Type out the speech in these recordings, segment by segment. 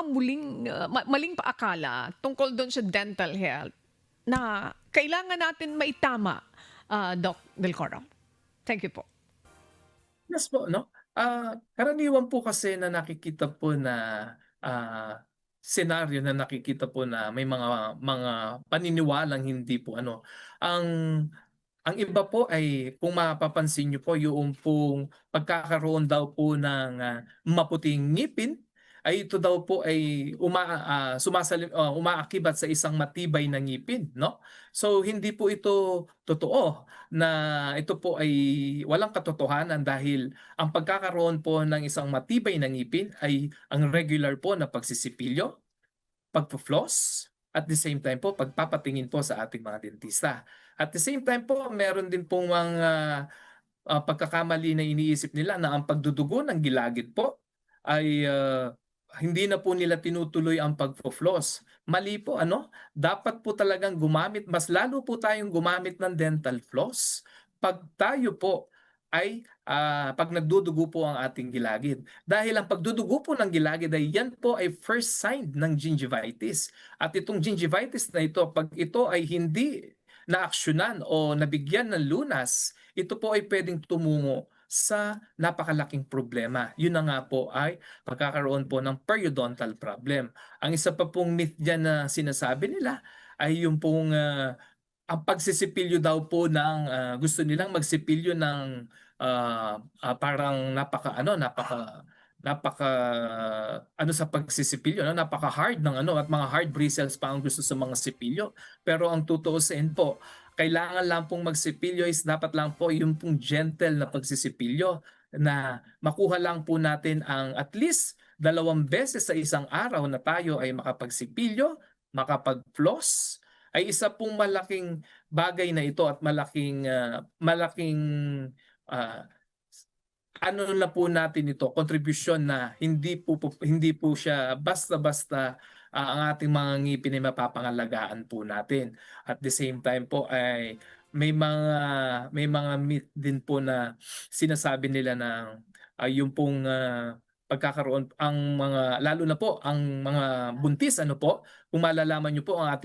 mga maling paakala tungkol do'n sa dental health na kailangan natin maitama, Doc Delcoro? Thank you po. Yes po 'no. Karaniwan po kasi na nakikita po na, senaryo na nakikita po na may mga paniniwalang hindi po ano, ang ang iba po ay kung mapapansin niyo po yung pong pagkakaroon daw po ng, maputing ngipin ay ito daw po ay umaakibat sa isang matibay na ngipin 'no. So hindi po ito totoo na ito po ay walang katotohanan dahil ang pagkakaroon po ng isang matibay na ngipin ay ang regular po na pagsisipilyo, pagfo-floss, at the same time po pagpapatingin po sa ating mga dentista. At the same time po meron din pong mga, pagkakamali na iniisip nila na ang pagdudugo ng gilagid po ay, hindi na po nila tinutuloy ang pagfo-floss. Mali po ano, dapat po talagang mas lalo po tayong gumamit ng dental floss 'pag tayo po ay, 'pag nagdudugo po ang ating gilagid. Dahil ang pagdudugo po ng gilagid ay yan po ay first sign ng gingivitis. At itong gingivitis na ito 'pag ito ay hindi naaksiyunan o nabigyan ng lunas, ito po ay puwedeng tumungo sa napakalaking problema. Yun na nga po ay pagkakaroon po ng periodontal problem. Ang isa pa pong myth diyan na sinasabi nila ay yung pong, ang pagsisipilyo daw po ng, gusto nilang magsipilyo ng, parang napaka-ano sa pagsisipilyo 'no, napaka-hard ng ano at mga hard bristles pa ang gusto sa mga sipilyo. Pero ang tutuusin po, kailangan lang pong magsipilyo is dapat lang po yung pong gentle na pagsisipilyo na makuha lang po natin ang at least 2 beses sa isang araw na tayo ay makapagsipilyo, makapag-floss, ay isa pong malaking bagay na ito at malaking, ah ano na po natin ito, kontribusyon na hindi po siya basta-basta, ang ating mga ngipin ay mapapangalagaan po natin. At the same time po ay may mga myth din po na sinasabi nila ng, yung pong, pagkakaroon ang mga lalo na po ang mga buntis ano po, kung malalaman niyo po ang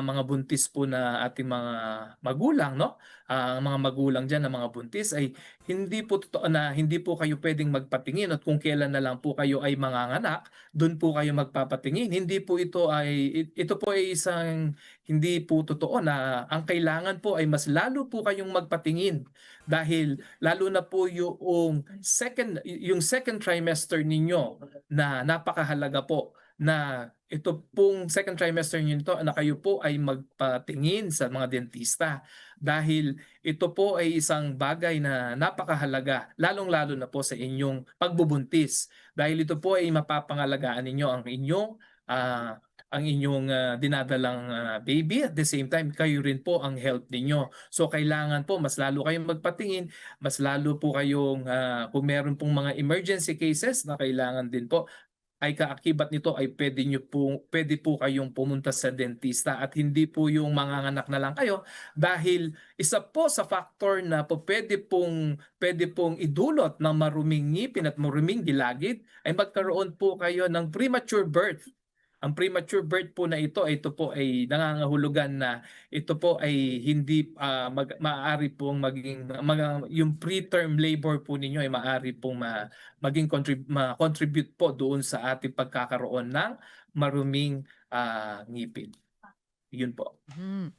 mga buntis po na ating mga magulang 'no, ang mga magulang diyan na mga buntis ay hindi po totoo na hindi po kayo puwedeng magpatingin at kung kailan na lang po kayo ay manganganak, dun po kayo magpapatingin. Hindi po ito po ay isang hindi po totoo na ang kailangan po ay mas lalo po kayong magpatingin. Dahil lalo na po yung second trimester ninyo na napakahalaga po na ito pong second trimester niyo nito na kayo po ay magpatingin sa mga dentista. Dahil ito po ay isang bagay na napakahalaga, lalong-lalo na po sa inyong pagbubuntis. Dahil ito po ay mapapangalagaan ninyo ang inyong dinadalang, baby, at the same time kayo rin po ang health ninyo. So kailangan po mas lalo kayong magpatingin, mas lalo po kayong, kung meron pong mga emergency cases na kailangan din po ay kaakibat nito ay puwede po kayong pumunta sa dentista at hindi po yung manganganak na lang kayo dahil isa po sa factor na puwede pong idulot ng maruming ngipin at maruming gilagid ay magkaroon po kayo ng premature birth. Ang premature birth po na ito po ay nangangahulugan na ito po ay hindi, maaari pong maging yung preterm labor po ninyo ay maaari pong ma-contribute po doon sa ating pagkakaroon ng maruming, ngipin. Yun po. Hmm.